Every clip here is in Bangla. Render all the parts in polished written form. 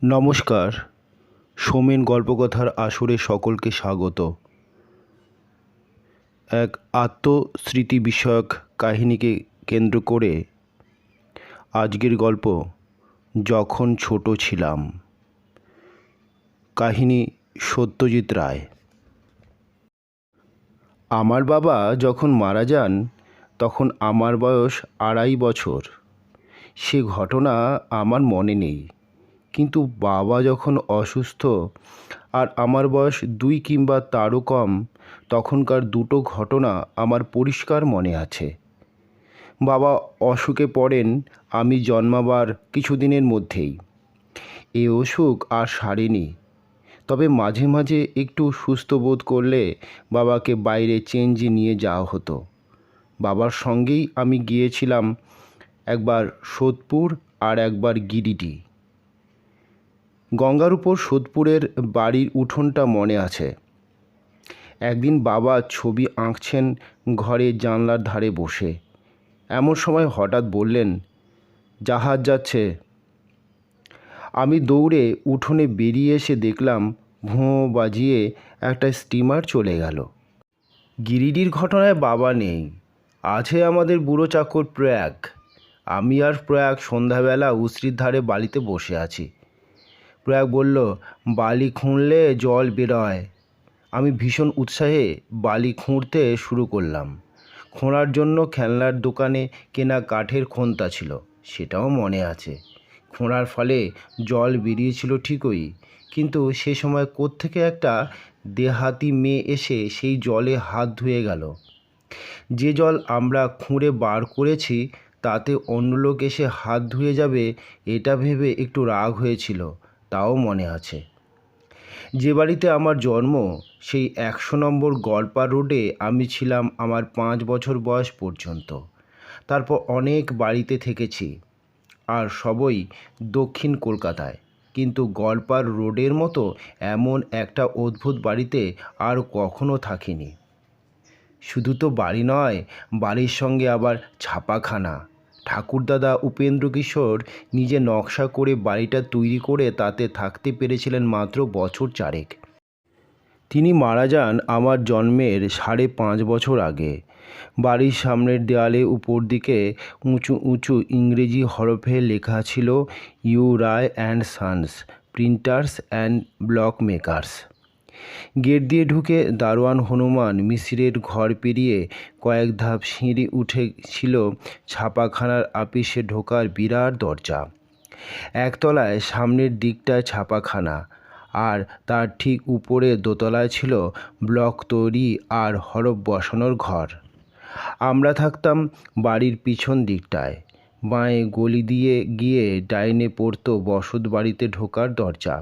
নমস্কার। সোমেন গল্পকথার আসরে সকলকে স্বাগত। এক আত্মস্মৃতি বিষয়ক কাহিনীকে কেন্দ্র করে আজকের গল্প যখন ছোট ছিলাম। কাহিনী সত্যজিৎ রায়। আমার বাবা যখন মারা যান তখন আমার বয়স 2.5 বছর। সে ঘটনা আমার মনে নেই, কিন্তু বাবা যখন অসুস্থ আর আমার বয়স 2 কিংবা তারও কম, তখনকার দুটো ঘটনা আমার পরিষ্কার মনে আছে। বাবা অসুখে পড়েন আমি জন্মাবার কিছুদিনের মধ্যেই। এ অসুখ আর সারেনি, তবে মাঝে মাঝে একটু সুস্থ বোধ করলে বাবাকে বাইরে চেঞ্জে নিয়ে যাওয়া হতো। বাবার সঙ্গেই আমি গিয়েছিলাম একবার সোদপুর আর একবার গিরিডি। গঙ্গার উপর সোদপুরের বাড়ির উঠোনটা মনে আছে। একদিন বাবা ছবি আঁকছেন ঘরে জানলার ধারে বসে। এমন সময় হঠাৎ বললেন, জাহাজ যাচ্ছে। আমি দৌড়ে উঠোনে বেরিয়ে এসে দেখলাম ভোঁ বাজিয়ে একটা স্টিমার চলে গেল। গিরিডির ঘটনায় বাবা নেই, আছে আমাদের বুড়ো চাকর প্রয়াগ। আমি আর প্রয়াগ সন্ধ্যাবেলা উসরির ধারে বালিতে বসে আছি। প্রয়াগ বলল, বালি খুঁড়লে জল বেরোয়। আমি ভীষণ উৎসাহে বালি খুঁড়তে শুরু করলাম। খোঁড়ার জন্য খেলনার দোকানে কেনা কাঠের খোন্তা ছিল, সেটাও মনে আছে। খোঁড়ার ফলে জল বেরিয়েছিল ঠিকই, কিন্তু সে সময় কোত্থেকে একটা দেহাতি মেয়ে এসে সেই জলে হাত ধুয়ে গেল। যে জল আমরা খুঁড়ে বার করেছি তাতে অন্য লোক এসে হাত ধুয়ে যাবে, এটা ভেবে একটু রাগ হয়েছিল, তাও মনে আছে। যে বাড়িতে আমার জন্ম সেই 100 নম্বর গলপার রোডে আমি ছিলাম আমার 5 বছর বয়স পর্যন্ত। তারপর অনেক বাড়িতে থেকেছি, আর সবই দক্ষিণ কলকাতায়। কিন্তু গলপার রোডের মতো এমন একটা অদ্ভুত বাড়িতে আর কখনো থাকিনি। শুধু তো বাড়ি নয়, বাড়ির সঙ্গে আবার ছাপাখানা। ঠাকুরদাদা উপেন্দ্র কিশোর নিজে নকশা করে বাড়িটা তৈরি করে তাতে থাকতে পেরেছিলেন মাত্র বছর 4। তিনি মারা যান আমার জন্মের 5.5 বছর আগে। বাড়ির সামনের দেয়ালে উপর দিকে উঁচু উঁচু ইংরেজি হরফে লেখা ছিল, U Ray and sons, printers and block makers. Gate দিয়ে ঢুকে দারোয়ান হনুমান মিশ্রের ঘর পেরিয়ে কয়েক ধাপ সিঁড়ি উঠেছিল ছাপাখানার আপিসে ঢোকার বিরাট দরজা। একতলায় সামনের দিকটায় ছাপাখানা, আর তার ঠিক উপরে দোতলায় ছিল ব্লক তৈরি আর হরফ বসানোর ঘর। আমরা থাকতাম বাড়ির পিছন দিকটায়। বাঁয়ে গলি দিয়ে গিয়ে ডাইনে পড়তো বসত বাড়িতে ঢোকার দরজা।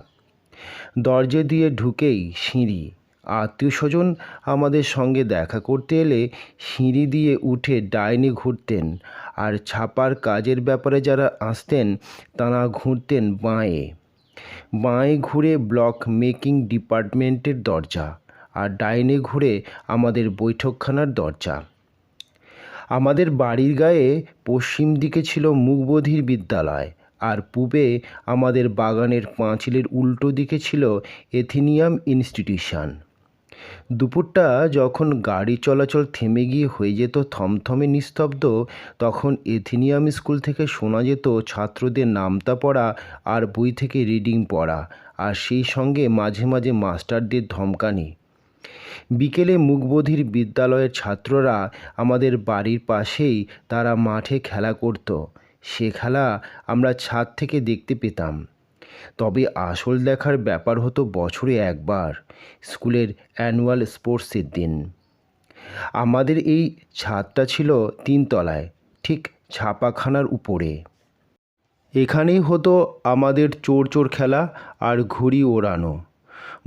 দরজা দিয়ে ঢুকেই সিঁড়ি। আত্মীয় স্বজন আমাদের সঙ্গে দেখা করতে এলে সিঁড়ি দিয়ে উঠে ডাইনে ঘুরতেন, আর ছাপার কাজের ব্যাপারে যারা আসতেন তারা ঘুরতেন বাঁয়ে। বাঁয়ে ঘুরে ব্লক মেকিং ডিপার্টমেন্টের দরজা, আর ডাইনে ঘুরে আমাদের বৈঠকখানার দরজা। আমাদের বাড়ির গায়ে পশ্চিম দিকে ছিল মুকবধির বিদ্যালয়, আর পূবে আমাদের বাগানের পাঁচিলের উল্টো দিকে ছিল এথিনিয়াম ইনস্টিটিউশন। দুপুরটা যখন গাড়ি চলাচল থেমে গিয়ে হয়ে যেত থমথমে নিস্তব্ধ, তখন এথিনিয়াম স্কুল থেকে শোনা যেত ছাত্রদের নামতা পড়া আর বই থেকে রিডিং পড়া, আর সেই সঙ্গে মাঝে মাঝে মাস্টারদের ধমকানি। বিকেলে মুকবধির বিদ্যালয়ের ছাত্ররা আমাদের বাড়ির পাশেই তারা মাঠে খেলা করত। সে খেলা আমরা ছাদ থেকে দেখতে পেতাম। তবে আসল দেখার ব্যাপার হতো বছরে একবার, স্কুলের অ্যানুয়াল স্পোর্টসের দিন। আমাদের এই ছাদটা ছিল 3 তলায়, ঠিক ছাপাখানার উপরে। এখানেই হতো আমাদের চোর চোর খেলা আর ঘুড়ি ওড়ানো।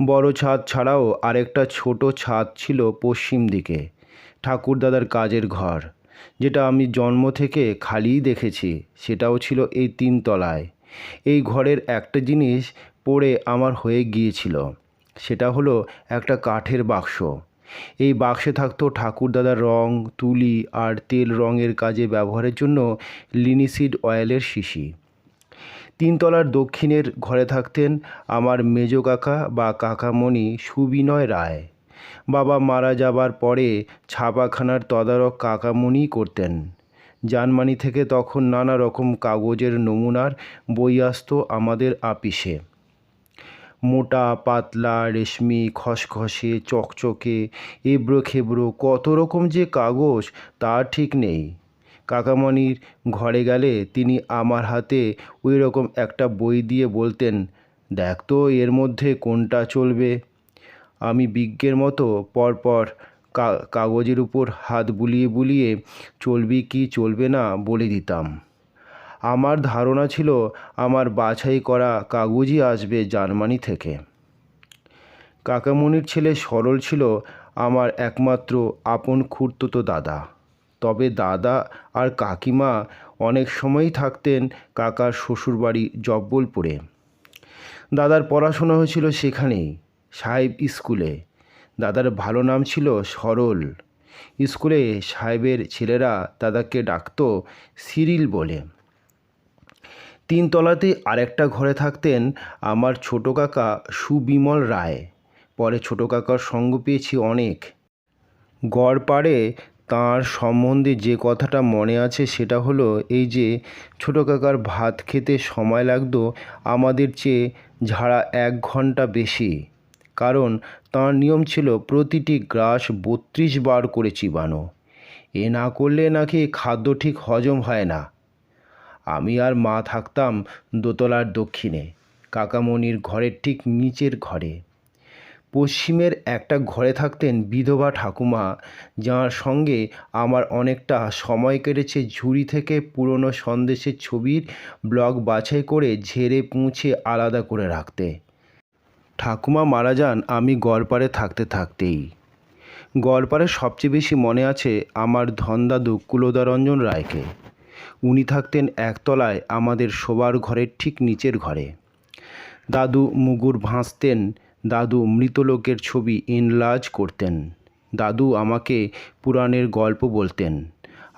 বড় ছাদ ছাড়াও আরেকটা ছোট ছাদ ছিল পশ্চিম দিকে, ঠাকুরদাদার কাজের ঘর, যেটা আমি জন্ম থেকে খালিই দেখেছি। সেটাও ছিল এই 3 তলায়। এই ঘরের একটা জিনিস পড়ে আমার হয়ে গিয়েছিল, সেটা হলো একটা কাঠের বাক্স। এই বাক্সে থাকতো ঠাকুরদাদার রং, তুলি আর তেল রঙের কাজে ব্যবহারের জন্য লিনিসিড অয়েলের শিশি। তিনতলার দক্ষিণের ঘরে থাকতেন আমার মেজ কাকা বা কাকামণি সুবিনয় রায়। বাবা মারা যাবার পরে ছাপাখানার তদারক কাকামণিই করতেন। জার্মানি থেকে তখন নানা রকম কাগজের নমুনার বই আসতো আমাদের আপিসে। মোটা পাতলা রেশমি খসখসে চকচকে এবড়ো খেবড়ো কত রকম যে কাগজ তার ঠিক নেই। কাকামণির ঘরে গেলে তিনি আমার হাতে ওই রকম একটা বই দিয়ে বলতেন, দেখ তো এর মধ্যে কোনটা চলবে। আমি বিজ্ঞের মতো পরপর কাগজের উপর হাত বুলিয়ে বুলিয়ে চলবে কি চলবে না বলে দিতাম। আমার ধারণা ছিল আমার বাছাই করা কাগজই আসবে জার্মানি থেকে। কাকামণির ছেলে সরল ছিল আমার একমাত্র আপন খুড়তুতো দাদা। তবে দাদা আর কাকিমা অনেক সময়ই থাকতেন কাকার শ্বশুরবাড়ি জব্বলপুরে। দাদার পড়াশোনা হয়েছিল সেখানেই, সাহেব স্কুলে। দাদার ভালো নাম ছিল সরল। স্কুলে সাহেবের ছেলেরা দাদাকে ডাকতো সিরিল বলে। তিনতলাতে আরেকটা ঘরে থাকতেন আমার ছোট কাকা সুবিমল রায়। পরে ছোট কাকার সঙ্গ পেয়েছি অনেক। গড়পাড়ে তাঁর সম্বন্ধে যে কথাটা মনে আছে সেটা হলো এই যে, ছোট কাকার ভাত খেতে সময় লাগতো আমাদের চেয়ে ঝাড়া 1 ঘন্টা বেশি। কারণ তাঁর নিয়ম ছিল প্রতিটি গ্রাস 32 বার করে চিবানো। এ না করলে নাকি খাদ্য ঠিক হজম হয় না। আমি আর মা থাকতাম দোতলার দক্ষিণে, কাকামণির ঘরের ঠিক নিচের ঘরে। পশ্চিমের একটা ঘরে থাকতেন বিধবা ঠাকুমা, যার সঙ্গে আমার অনেকটা সময় কেটেছে ঝুড়ি থেকে পুরনো সন্দেশের ছবির ব্লক বাছাই করে ঝেড়ে মুছে আলাদা করে রাখতে। ঠাকুমা মারা যান আমি গড়পাড়ে থাকতে থাকতেই। গড়পাড়ে সবচেয়ে বেশি মনে আছে আমার ধনদাদু কুলদারঞ্জন রায়কে। উনি থাকতেন একতলায় আমাদের শোবার ঘরের ঠিক নিচের ঘরে। দাদু মুগুর ভাঁজতেন, দাদু মৃতলোকের ছবি এনলার্জ করতেন, দাদু আমাকে পুরাণের গল্প বলতেন,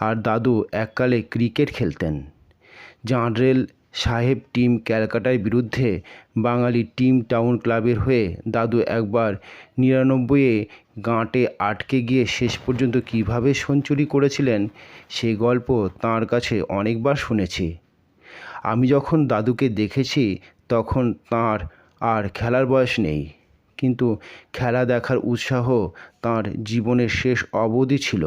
আর দাদু এককালে ক্রিকেট খেলতেন। জাঁডরেল সাহেব টিম ক্যালকাটার বিরুদ্ধে বাঙালি টিম টাউন ক্লাবের হয়ে দাদু একবার 99-এ গাঁটে আটকে গিয়ে শেষ পর্যন্ত কীভাবে সেঞ্চুরি করেছিলেন সে গল্প তাঁর কাছে অনেকবার শুনেছি। আমি যখন দাদুকে দেখেছি তখন তাঁর আর খেলার বয়স নেই, কিন্তু খেলা দেখার উৎসাহ তাঁর জীবনের শেষ অবধি ছিল।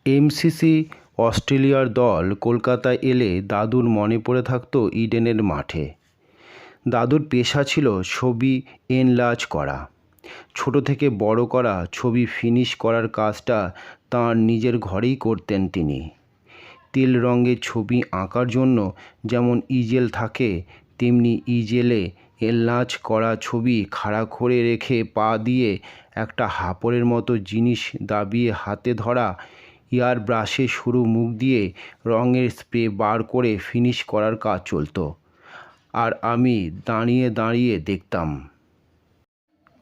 এমসিসি অস্ট্রেলিয়ার দল কলকাতায় এলে দাদুর মনে পড়ে থাকতো ইডেনের মাঠে। দাদুর পেশা ছিল ছবি এনলার্জ করা। ছোট থেকে বড় করা ছবি ফিনিশ করার কাজটা তাঁর নিজের ঘরেই করতেন তিনি। তেল রঙের ছবি আঁকার জন্য যেমন ইজেল থাকে, তেমনি ইজেলে এনলার্জ করা ছবি খাড়া করে রেখে পা দিয়ে একটা হাঁপড়ের মতো জিনিস দাবিয়ে হাতে ধরা এয়ার ব্রাশে সরু মুখ দিয়ে রঙের স্প্রে বার করে ফিনিশ করার কাজ চলতো, আর আমি দাঁড়িয়ে দাঁড়িয়ে দেখতাম।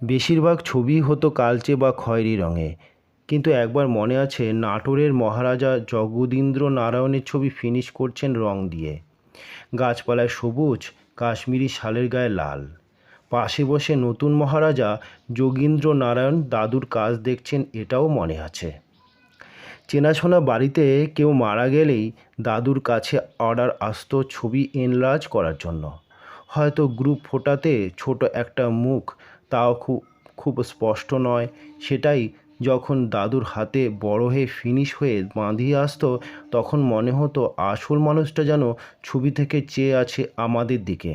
বেশিরভাগ ছবি হতো কালচে বা খয়েরি রঙে, কিন্তু একবার মনে আছে নাটোরের মহারাজা জগদীন্দ্র নারায়ণের ছবি ফিনিশ করছেন রং দিয়ে। গাছপালায় সবুজ, কাশ্মীরি শালের গায়ে লাল। পাশে বসে নতুন মহারাজা যোগীন্দ্র নারায়ণ দাদুর কাজ দেখছেন, এটাও মনে আছে। চেনাশোনা বাড়িতে কেউ মারা গেলেই দাদুর কাছে অর্ডার আসতো ছবি এনলার্জ করার জন্য। হয়তো গ্রুপ ফোটাতে ছোট একটা মুখ, তাও খুব স্পষ্ট নয়, সেটাই যখন দাদুর হাতে বড় হয়ে ফিনিশ হয়ে বাঁধিয়ে আসতো তখন মনে হতো আসল মানুষটা যেন ছবি থেকে চেয়ে আছে আমাদের দিকে।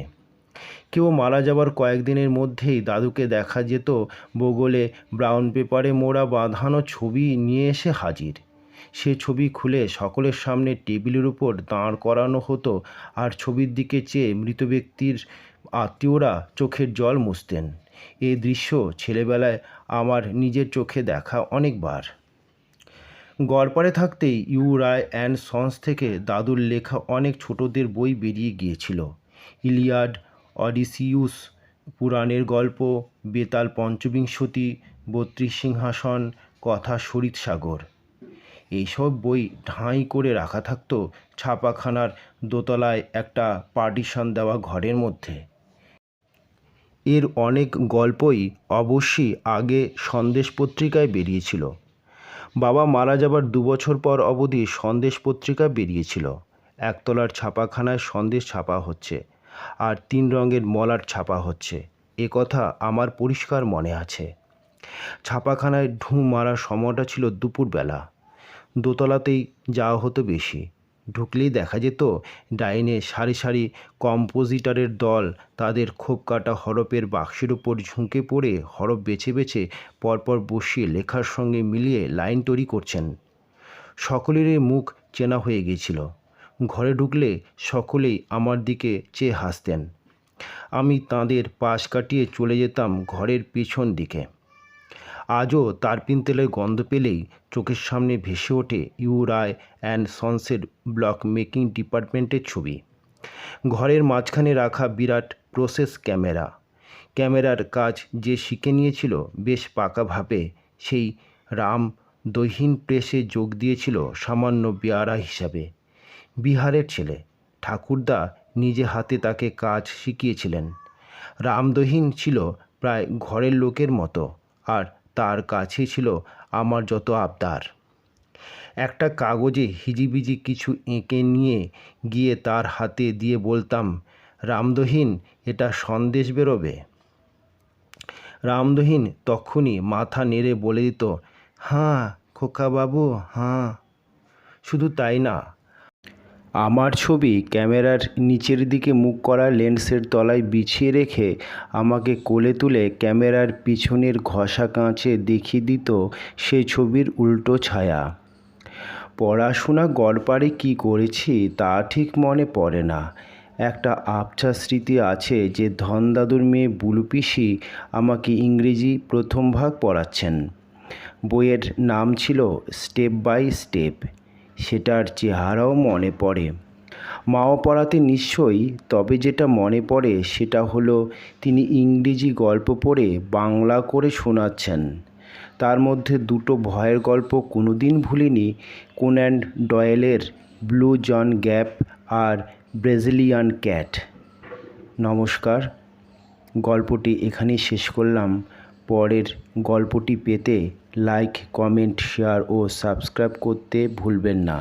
কেউ মারা যাবার কয়েকদিনের মধ্যেই দাদুকে দেখা যেত বগলে ব্রাউন পেপারে মোড়া বাঁধানো ছবি নিয়ে এসে হাজির। সে ছবি খুলে সকলের সামনে টেবিলের উপর দাঁড় করানো হতো, আর ছবির দিকে চেয়ে মৃত ব্যক্তির আত্মীয়রা চোখের জল মুছতেন। এই দৃশ্য ছেলেবেলায় আমার নিজের চোখে দেখা অনেকবার। গড়পাড়ে থাকতেই ইউ রায় অ্যান্ড সন্স থেকে দাদুর লেখা অনেক ছোটদের বই বেরিয়ে গিয়েছিল। ইলিয়াড, অডিসিউস, পুরাণের গল্প, বেতাল পঞ্চবিংশতি, 32 সিংহাসন, কথা শরীৎ সাগর। এইসব বই ঢাঁই করে রাখা থাকতো ছাপাখানার দোতলায় একটা পার্টিশন দেওয়া ঘরের মধ্যে। এর অনেক গল্পই অবশ্যই আগে সন্দেশ পত্রিকায় বেরিয়েছিল। বাবা মারা যাবার 2 বছর পর অবধি সন্দেশ পত্রিকা বেরিয়েছিল। একতলার ছাপাখানায় সন্দেশ ছাপা হচ্ছে আর 3 রঙের মলাট ছাপা হচ্ছে, এ কথা আমার পরিষ্কার মনে আছে। ছাপাখানায় ঢুঁ মারার সময়টা ছিল দুপুরবেলা। দোতলাতেই যাওয়া হতো বেশি। ঢুকলেই দেখা যেত ডাইনে সারি সারি কম্পোজিটরের দল তাদের খোপ কাটা হরফের বাক্সের উপর ঝুঁকে পড়ে হরফ বেছে বেছে পরপর বসিয়ে লেখার সঙ্গে মিলিয়ে লাইন তৈরি করছেন। সকলেরই মুখ চেনা হয়ে গিয়েছিল। ঘরে ঢুকলে সকলেই আমার দিকে চেয়ে হাসতেন। আমি তাঁদের পাশ কাটিয়ে চলে যেতাম ঘরের পিছন দিকে। আজও তারপিন তেলের গন্ধ পেলেই চোখের সামনে ভেসে ওঠে ইউ রায় অ্যান্ড সন্সের ব্লক মেকিং ডিপার্টমেন্টের ছবি। ঘরের মাঝখানে রাখা বিরাট প্রসেস ক্যামেরা। ক্যামেরার কাজ যে শিখে নিয়েছিল বেশ পাকাভাবে, সেই রাম দহিন প্রেসে যোগ দিয়েছিল সামান্য বেয়ারা হিসাবে। বিহারের ছেলে, ঠাকুরদা নিজে হাতে তাকে কাজ শিখিয়েছিলেন। রামদহিন ছিল প্রায় ঘরের লোকের মতো, আর তার কাছেই ছিল আমার যত আবদার। একটা কাগজে হিজিবিজি কিছু এঁকে নিয়ে গিয়ে তার হাতে দিয়ে বলতাম, রামদহিন, এটা সন্দেশ বেরোবে। রামদহিন তখনই মাথা নেড়ে বলে দিত, হাঁ খোকাবাবু, হাঁ। শুধু তাই না, আমার ছবি ক্যামেরার নিচের দিকে মুখ করা লেন্সের তলায় বিছিয়ে রেখে আমাকে কোলে তুলে ক্যামেরার পিছনের ঘষা কাঁচে দেখিয়ে দিত সেই ছবির উল্টো ছায়া। পড়াশোনা গড়পাড়ে কী করেছি তা ঠিক মনে পড়ে না। একটা আবছা স্মৃতি আছে যে ধনদাদুর মেয়ে বুলু পিসি আমাকে ইংরেজি প্রথম ভাগ পড়াচ্ছেন। বইয়ের নাম ছিল স্টেপ বাই স্টেপ। সেটার চেহারাও মনে পড়ে। মাও পড়াতে নিশ্চয়ই, তবে যেটা মনে পড়ে সেটা হলো তিনি ইংরেজি গল্প পড়ে বাংলা করে শোনাচ্ছেন। তার মধ্যে দুটো ভয়ের গল্প কোনোদিন ভুলিনি, কোন্যান ডয়েলের ব্লু জন গ্যাপ আর ব্রাজিলিয়ান ক্যাট। নমস্কার, গল্পটি এখানেই শেষ করলাম। পরের গল্পটি পেতে লাইক, কমেন্ট, শেয়ার ও সাবস্ক্রাইব করতে ভুলবেন না।